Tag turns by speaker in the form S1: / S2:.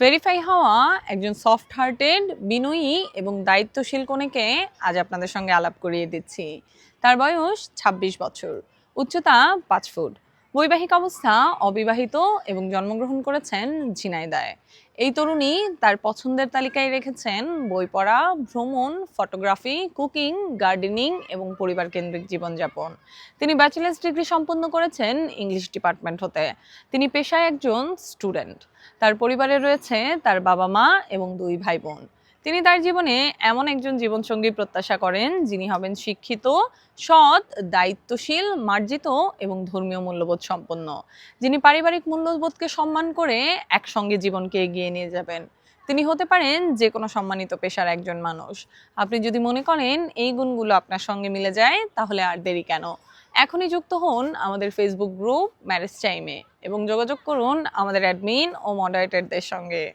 S1: Verify হওয়া একজন soft hearted, বিনয়ী এবং দায়িত্বশীল কনেকে আজ আপনাদের সঙ্গে আলাপ করিয়ে দিচ্ছি। তার বয়স ২৬ বছর, উচ্চতা ৫ ফুট, বৈবাহিক অবস্থা অবিবাহিত এবং জন্মগ্রহণ করেছেন ঝিনাইদহে। এই তরুণী তার পছন্দের তালিকায় রেখেছেন বই পড়া, ভ্রমণ, ফটোগ্রাফি, কুকিং, গার্ডেনিং এবং পরিবার কেন্দ্রিক জীবনযাপন। তিনি ব্যাচেলার্স ডিগ্রি সম্পন্ন করেছেন ইংলিশ ডিপার্টমেন্ট হতে। তিনি পেশায় একজন স্টুডেন্ট। তার পরিবারে রয়েছে তার বাবা-মা এবং ২ ভাই-বোন। তিনি তার জীবনে এমন একজন জীবনসঙ্গী প্রত্যাশা করেন যিনি হবেন শিক্ষিত, সৎ, দায়িত্বশীল, মার্জিত এবং ধর্মীয় মূল্যবোধ সম্পন্ন। যিনি পারিবারিক মূল্যবোধকে সম্মান করে একসঙ্গে জীবনকে এগিয়ে নিয়ে যাবেন। তিনি হতে পারেন যেকোনো সম্মানিত পেশার একজন মানুষ। আপনি যদি মনে করেন এই গুণগুলো আপনার সঙ্গে মিলে যায়, তাহলে আর দেরি কেন? এখনই যুক্ত হন আমাদের ফেসবুক গ্রুপ ম্যারেজ টাইমে এবং যোগাযোগ করুন আমাদের অ্যাডমিন ও মডারেটরদের সঙ্গে।